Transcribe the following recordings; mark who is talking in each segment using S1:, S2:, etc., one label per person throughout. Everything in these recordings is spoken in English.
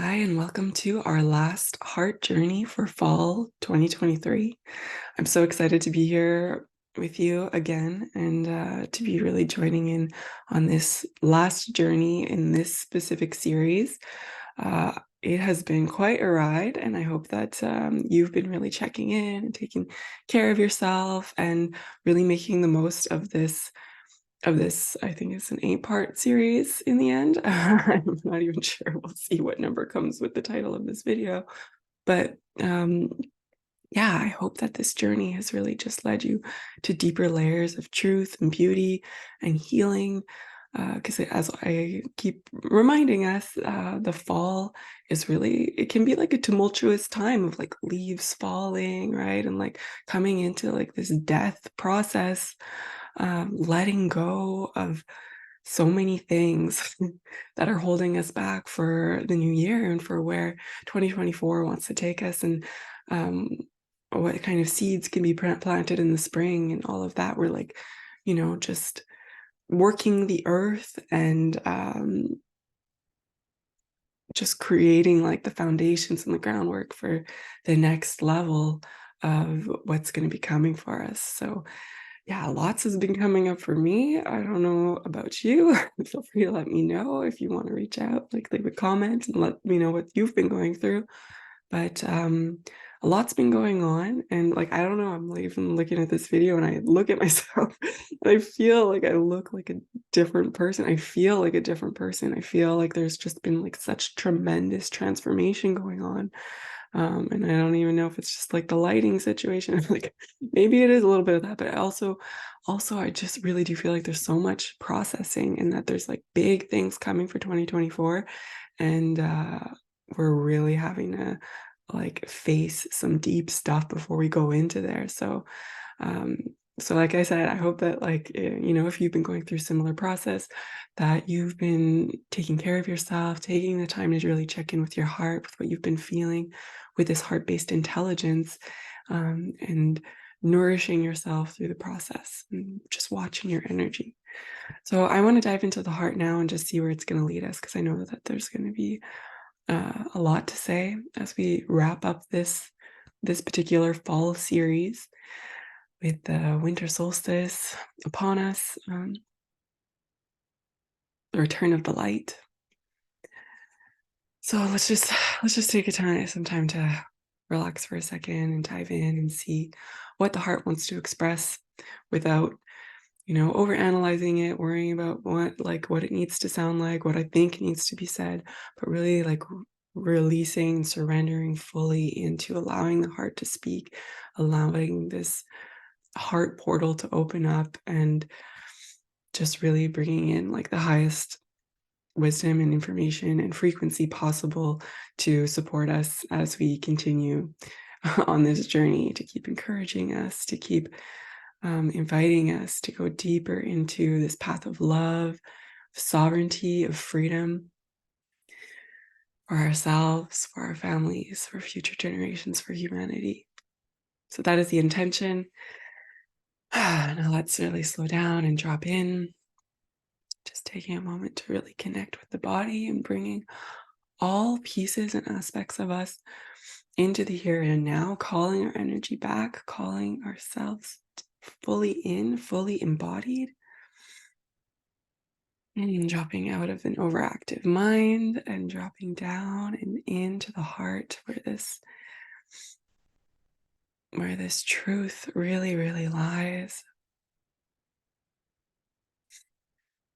S1: Hi, and welcome to our last heart journey for fall 2023. I'm so excited to be here with you again and to be really joining in on this last journey in this specific series. It has been quite a ride, and I hope that you've been really checking in and taking care of yourself and really making the most of this. I think it's an 8-part series in the end. I'm not even sure. We'll see what number comes with the title of this video. But yeah, I hope that this journey has really just led you to deeper layers of truth and beauty and healing. Because as I keep reminding us, the fall is really, it can be like a tumultuous time of like leaves falling, right? And like coming into like this death process, letting go of so many things that are holding us back for the new year and for where 2024 wants to take us, and um, what kind of seeds can be planted in the spring and all of that. We're like, just working the earth and just creating like the foundations and the groundwork for the next level of what's going to be coming for us. So yeah, lots has been coming up for me. I don't know about you. Feel free to let me know if you want to reach out, like leave a comment and let me know what you've been going through. But a lot's been going on, and like I don't know, I'm like, even looking at this video and I look at myself and I feel like I look like a different person. I feel like a different person. I feel like there's just been like such tremendous transformation going on. And I don't even know if it's just like the lighting situation. Like maybe it is a little bit of that, but also I just really do feel like there's so much processing and that there's like big things coming for 2024. And we're really having to like face some deep stuff before we go into there. Um, so like I said, I hope that like, if you've been going through similar process, that you've been taking care of yourself, taking the time to really check in with your heart, with what you've been feeling, with this heart-based intelligence, and nourishing yourself through the process and just watching your energy. So I want to dive into the heart now and just see where it's going to lead us, because I know that there's going to be a lot to say as we wrap up this particular fall series with the winter solstice upon us, the return of the light. So let's just take some time to relax for a second and dive in and see what the heart wants to express without, over analyzing it, worrying about what it needs to sound like, what I think needs to be said, but really like releasing, surrendering fully into allowing the heart to speak, allowing this heart portal to open up, and just really bringing in like the highest wisdom and information and frequency possible to support us as we continue on this journey, to keep encouraging us, to keep inviting us to go deeper into this path of love, sovereignty, of freedom for ourselves, for our families, for future generations, for humanity. So that is the intention. Now let's really slow down and drop in, just taking a moment to really connect with the body and bringing all pieces and aspects of us into the here and now, calling our energy back, calling ourselves fully in, fully embodied, and dropping out of an overactive mind and dropping down and into the heart where this truth really, really lies.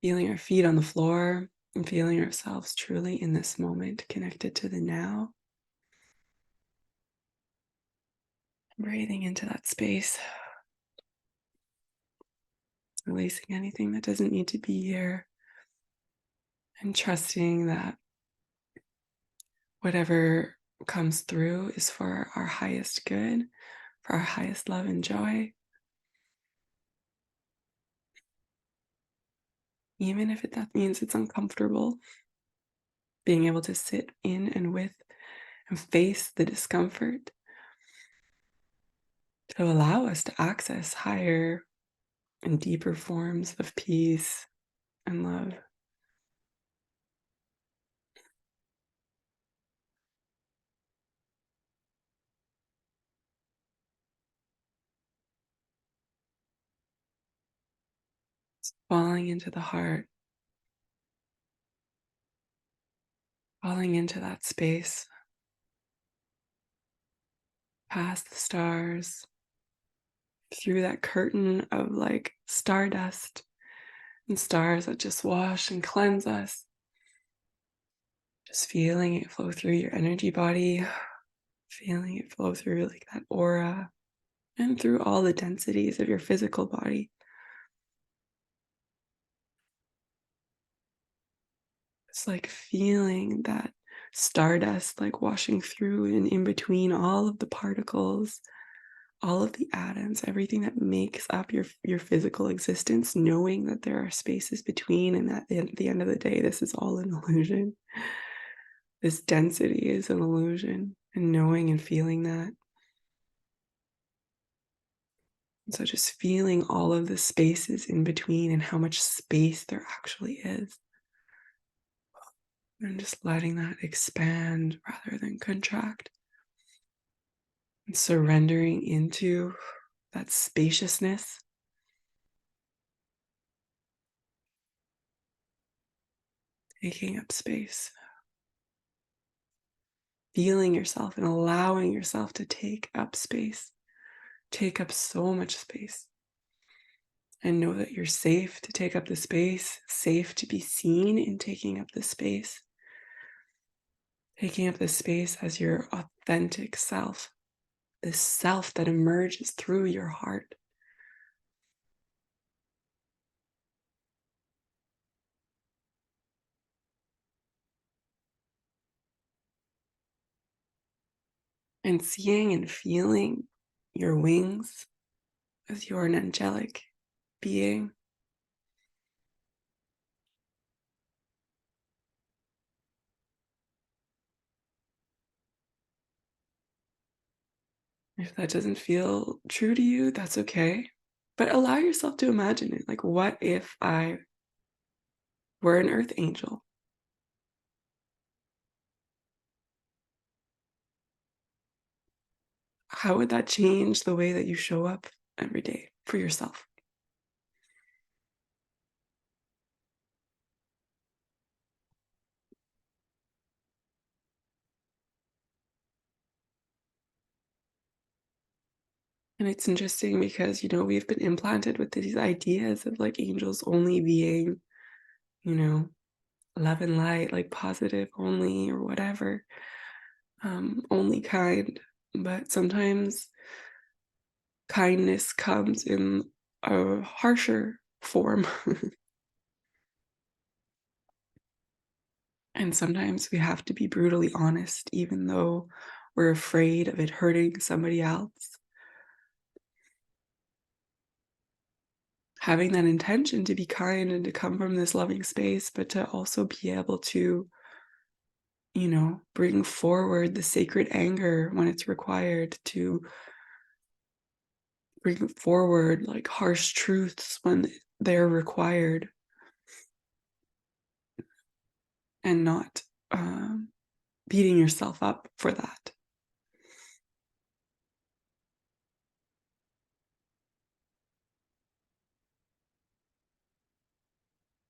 S1: Feeling our feet on the floor and feeling ourselves truly in this moment, connected to the now. Breathing into that space, releasing anything that doesn't need to be here, and trusting that whatever comes through is for our highest good, for our highest love and joy, even if that means it's uncomfortable. Being able to sit in and with and face the discomfort to allow us to access higher and deeper forms of peace and love. falling into the heart, falling into that space, past the stars, through that curtain of like stardust and stars that just wash and cleanse us. Just feeling it flow through your energy body, feeling it flow through like that aura and through all the densities of your physical body. It's like feeling that stardust like washing through and in between all of the particles, all of the atoms, everything that makes up your physical existence, knowing that there are spaces between and that at the end of the day, this is all an illusion. This density is an illusion, and knowing and feeling that. And so just feeling all of the spaces in between and how much space there actually is. And just letting that expand rather than contract. And surrendering into that spaciousness, taking up space, feeling yourself and allowing yourself to take up space, take up so much space. And know that you're safe to take up the space, safe to be seen in taking up the space, taking up the space as your authentic self, this self that emerges through your heart. And seeing and feeling your wings as you're an angelic being. If that doesn't feel true to you, that's okay. But allow yourself to imagine it. Like, what if I were an earth angel? How would that change the way that you show up every day for yourself? And it's interesting because, we've been implanted with these ideas of like angels only being, you know, love and light, like positive only or whatever, only kind. But sometimes kindness comes in a harsher form. And sometimes we have to be brutally honest, even though we're afraid of it hurting somebody else. Having that intention to be kind and to come from this loving space, but to also be able to, bring forward the sacred anger when it's required, to bring forward like harsh truths when they're required, and not beating yourself up for that.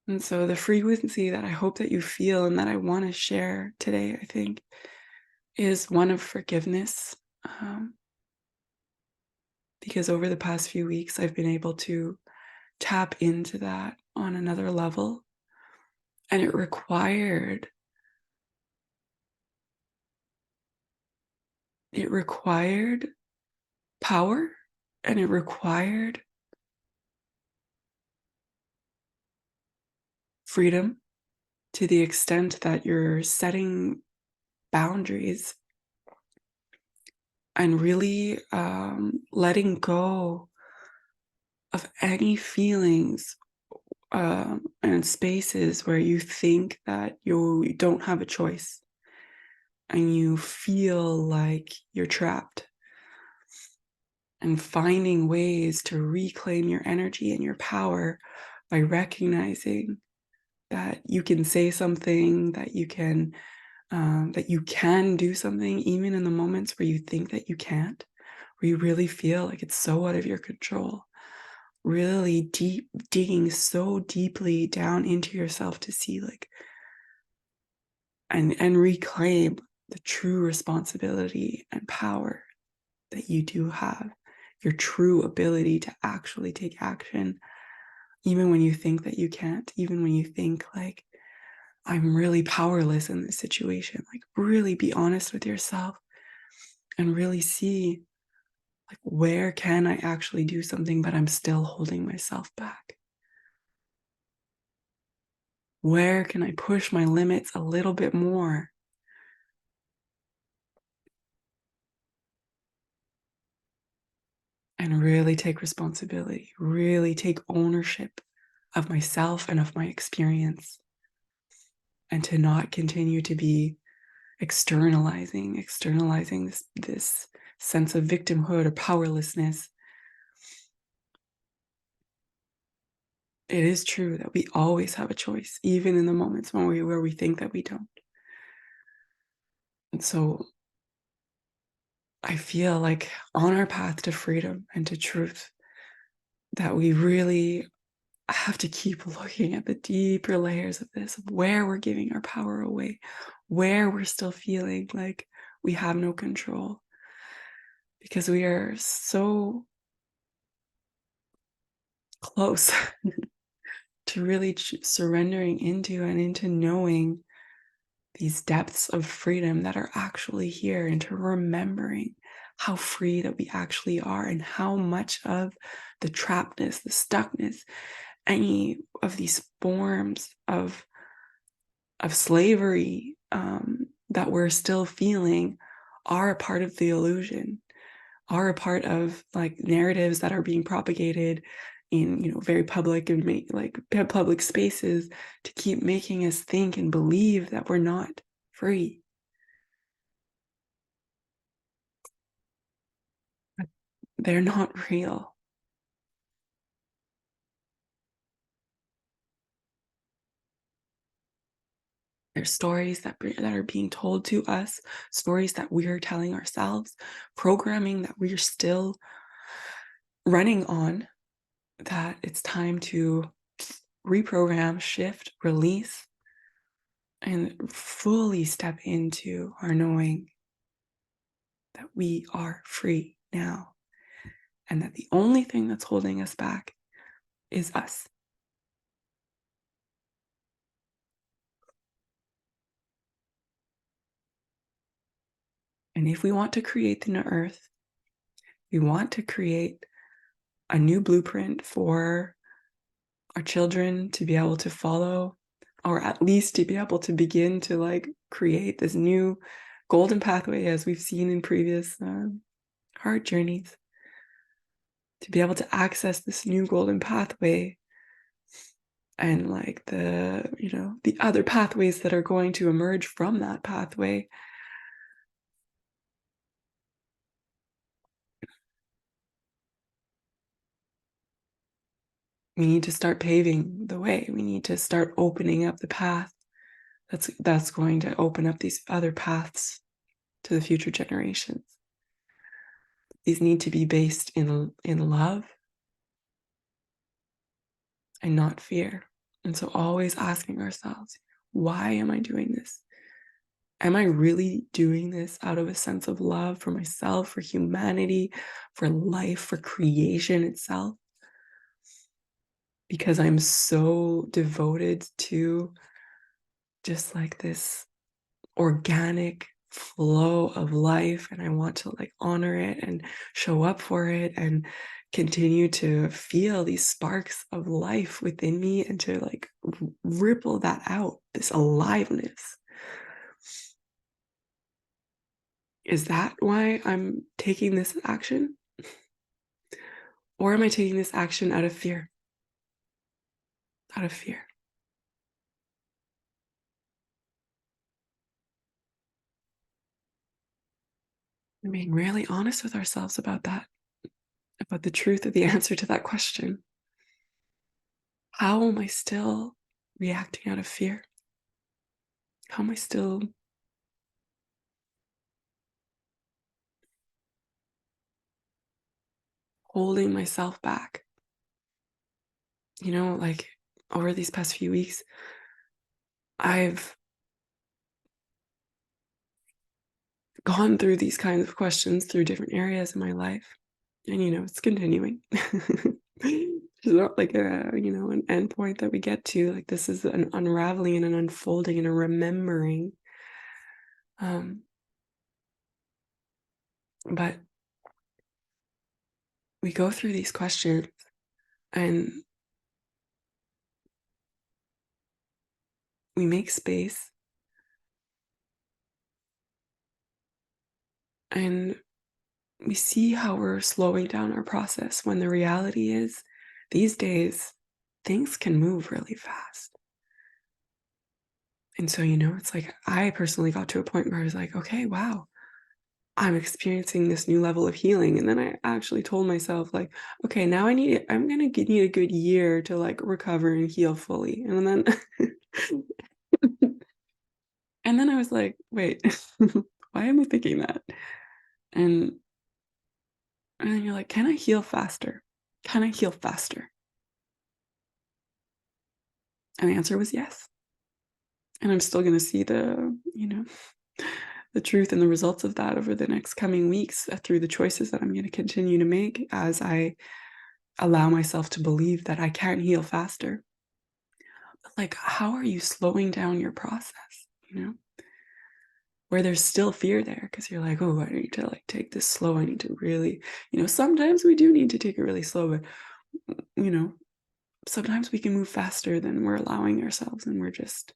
S1: And so the frequency that I hope that you feel and that I want to share today, I think, is one of forgiveness. Um, because over the past few weeks, I've been able to tap into that on another level. And it required power, and it required freedom to the extent that you're setting boundaries and really letting go of any feelings and spaces where you think that you don't have a choice and you feel like you're trapped, and finding ways to reclaim your energy and your power by recognizing that you can say something, that you can do something, even in the moments where you think that you can't, where you really feel like it's so out of your control. really deep, digging so deeply down into yourself to see like and reclaim the true responsibility and power that you do have, your true ability to actually take action, even when you think that you can't, even when you think like, I'm really powerless in this situation. Like, really be honest with yourself and really see, like, where can I actually do something, but I'm still holding myself back? Where can I push my limits a little bit more and really take responsibility, really take ownership of myself and of my experience, and to not continue to be externalizing this sense of victimhood or powerlessness. It is true that we always have a choice, even in the moments where we think that we don't. And so I feel like on our path to freedom and to truth, that we really have to keep looking at the deeper layers of this, of where we're giving our power away, where we're still feeling like we have no control, because we are so close to really surrendering into and into knowing these depths of freedom that are actually here, into remembering how free that we actually are and how much of the trappedness, the stuckness, any of these forms of slavery that we're still feeling are a part of the illusion, are a part of like narratives that are being propagated in very public and like public spaces to keep making us think and believe that we're not free. They're not real. There's stories that are being told to us, stories that we're telling ourselves, programming that we're still running on, that it's time to reprogram, shift, release, and fully step into our knowing that we are free now, and that the only thing that's holding us back is us. And if we want to create the new earth, we want to create a new blueprint for our children to be able to follow, or at least to be able to begin to like create this new golden pathway as we've seen in previous heart journeys, to be able to access this new golden pathway and like the other pathways that are going to emerge from that pathway. We need to start paving the way. We need to start opening up the path that's going to open up these other paths to the future generations. These need to be based in love and not fear. And so always asking ourselves, why am I doing this? Am I really doing this out of a sense of love for myself, for humanity, for life, for creation itself? Because I'm so devoted to just like this organic flow of life, and I want to like honor it and show up for it and continue to feel these sparks of life within me and to like ripple that out, this aliveness. Is that why I'm taking this action? Or am I taking this action out of fear? Out of fear. I mean, really honest with ourselves about that, about the truth of the answer to that question. How am I still reacting out of fear? How am I still holding myself back like over these past few weeks, I've gone through these kinds of questions through different areas in my life. And, it's continuing. There's not like an end point that we get to. Like this is an unraveling and an unfolding and a remembering. Um, but we go through these questions and we make space and we see how we're slowing down our process when the reality is these days things can move really fast. And so, it's like I personally got to a point where I was like, okay, wow, I'm experiencing this new level of healing. And then I actually told myself, like, okay, now I'm gonna need a good year to like recover and heal fully. And then and then I was like, wait, why am I thinking that? And and then you're like, can I heal faster? Can I heal faster? And the answer was yes. And I'm still gonna see the truth and the results of that over the next coming weeks through the choices that I'm gonna continue to make as I allow myself to believe that I can heal faster. But like, how are you slowing down your process? Where there's still fear there because you're like, oh, I need to like take this slow. I need to really, sometimes we do need to take it really slow, but you know, sometimes we can move faster than we're allowing ourselves, and we're just,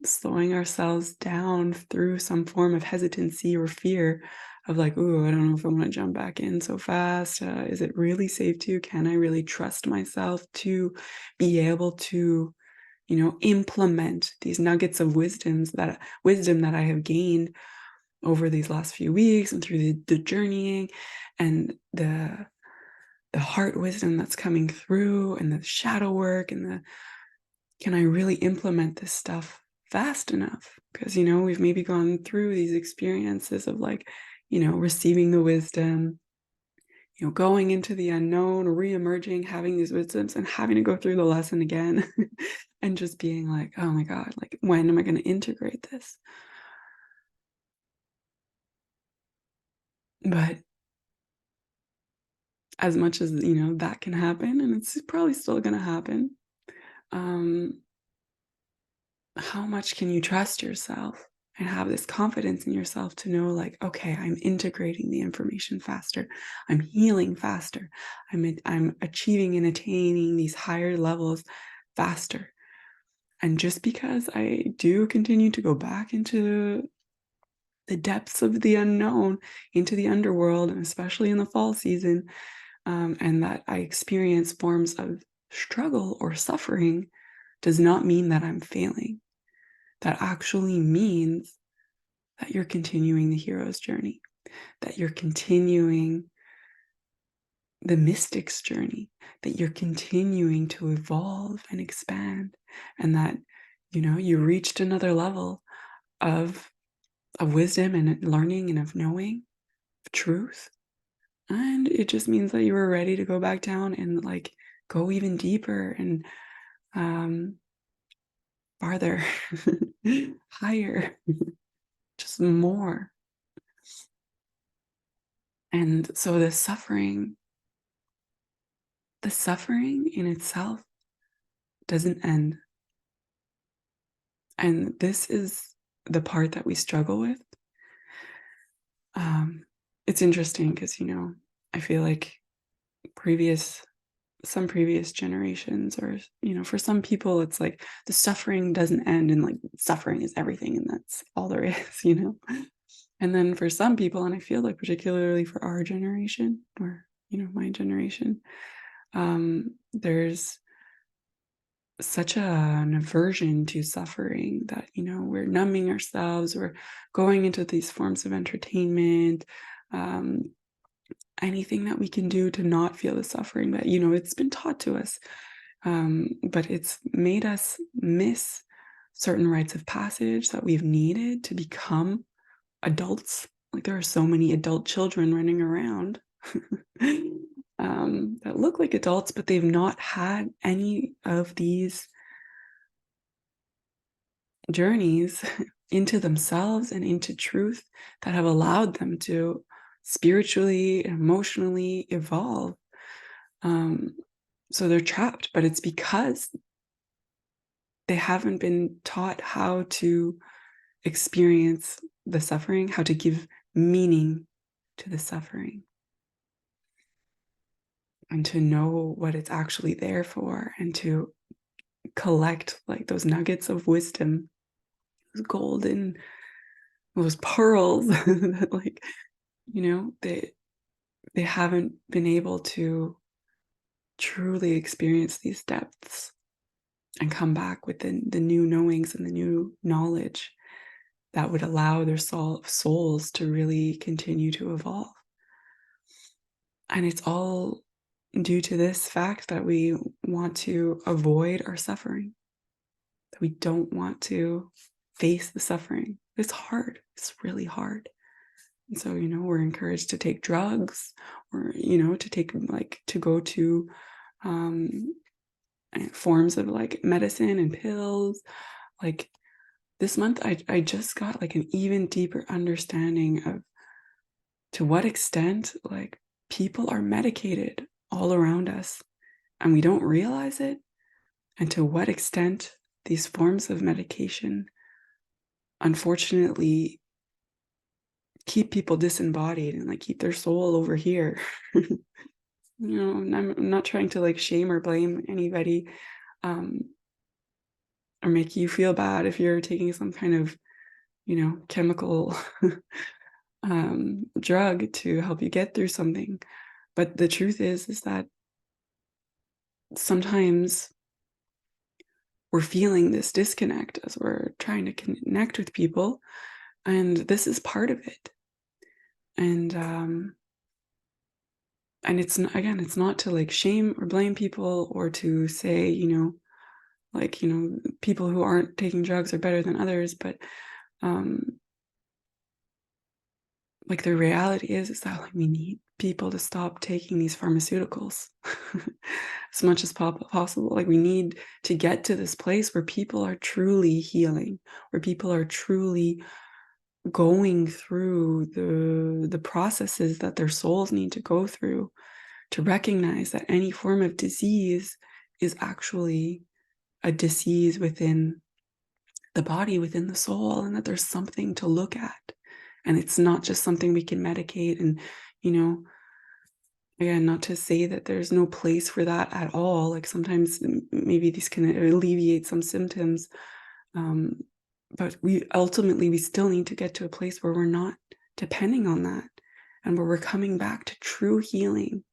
S1: slowing ourselves down through some form of hesitancy or fear of like, oh, I don't know if I want to jump back in so fast. Is it really safe to? Can I really trust myself to be able to, implement these nuggets of wisdom that I have gained over these last few weeks and through the journeying and the heart wisdom that's coming through and the shadow work and the can I really implement this stuff fast enough? Because, we've maybe gone through these experiences of like, receiving the wisdom, going into the unknown, re-emerging, having these wisdoms and having to go through the lesson again and just being like, oh my God, like, when am I going to integrate this? But as much as, that can happen, and it's probably still going to happen, um, how much can you trust yourself and have this confidence in yourself to know like, okay, I'm integrating the information faster, I'm healing faster, I'm achieving and attaining these higher levels faster. And just because I do continue to go back into the depths of the unknown, into the underworld, and especially in the fall season, and that I experience forms of struggle or suffering, does not mean that I'm failing. That actually means that you're continuing the hero's journey, that you're continuing the mystic's journey, that you're continuing to evolve and expand, and that, you reached another level of, of wisdom and learning and of knowing of truth. And it just means that you were ready to go back down and like go even deeper and um farther, higher, just more. And so the suffering in itself doesn't end. And this is the part that we struggle with. Um, it's interesting because, I feel like previous some previous generations or, for some people, it's like the suffering doesn't end and like suffering is everything and that's all there is. And then for some people, and I feel like particularly for our generation or, my generation, there's such an aversion to suffering that we're numbing ourselves, we're going into these forms of entertainment, um, anything that we can do to not feel the suffering that it's been taught to us, but it's made us miss certain rites of passage that we've needed to become adults. Like there are so many adult children running around that look like adults, but they've not had any of these journeys into themselves and into truth that have allowed them to spiritually and emotionally evolve. Um, so they're trapped, but it's because they haven't been taught how to experience the suffering, how to give meaning to the suffering, and to know what it's actually there for, and to collect like those nuggets of wisdom, those golden, those pearls that like, they haven't been able to truly experience these depths and come back with the new knowings and the new knowledge that would allow their souls to really continue to evolve. And it's all due to this fact that we want to avoid our suffering, that we don't want to face the suffering. It's hard. It's really hard. And so, we're encouraged to take drugs, or, to take like to go to um, forms of like medicine and pills. Like this month, I just got like an even deeper understanding of to what extent like people are medicated all around us and we don't realize it, and to what extent these forms of medication unfortunately keep people disembodied and like keep their soul over here. And I'm not trying to like shame or blame anybody, um, or make you feel bad if you're taking some kind of, chemical drug to help you get through something. But the truth is that sometimes we're feeling this disconnect as we're trying to connect with people, and this is part of it. And it's again, it's not to like shame or blame people, or to say, like, people who aren't taking drugs are better than others, but um like the reality is that like we need people to stop taking these pharmaceuticals as much as possible. Like we need to get to this place where people are truly healing, where people are truly going through the processes that their souls need to go through, to recognize that any form of disease is actually a disease within the body, within the soul, and that there's something to look at. And it's not just something we can medicate. And, you know, again, not to say that there's no place for that at all. Like sometimes maybe these can alleviate some symptoms. Um, but we still need to get to a place where we're not depending on that, and where we're coming back to true healing.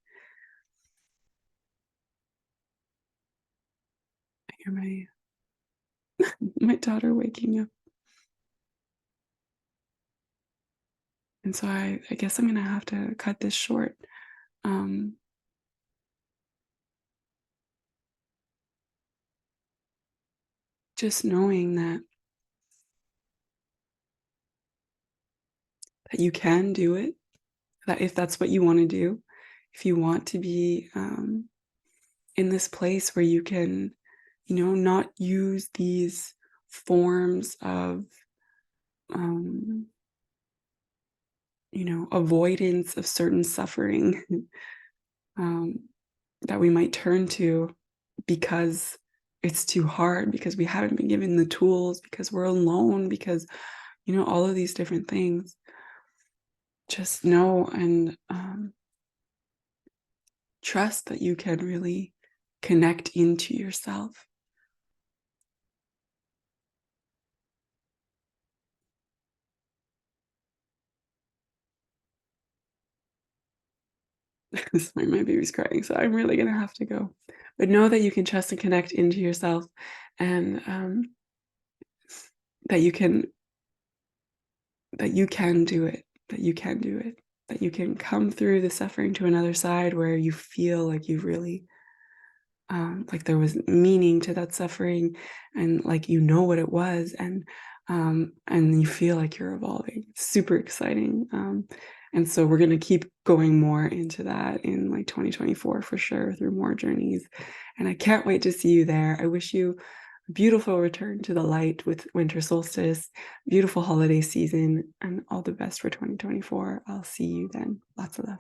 S1: I hear my daughter waking up. And so I guess I'm gonna have to cut this short. Um, just knowing that you can do it, that if that's what you want to do, if you want to be in this place where you can, not use these forms of, um, avoidance of certain suffering, um, that we might turn to because it's too hard, because we haven't been given the tools, because we're alone, because, all of these different things. Just know and trust that you can really connect into yourself. My baby's crying, so I'm really gonna have to go. But know that you can trust and connect into yourself, and that you can do it. That you can do it. That you can come through the suffering to another side where you feel like you've really, like there was meaning to that suffering, and like what it was, and you feel like you're evolving. It's super exciting. And so we're gonna keep going more into that in, like, 2024 for sure through more journeys, and I can't wait to see you there. I wish you a beautiful return to the light with winter solstice, beautiful holiday season, and all the best for 2024. I'll see you then. Lots of love.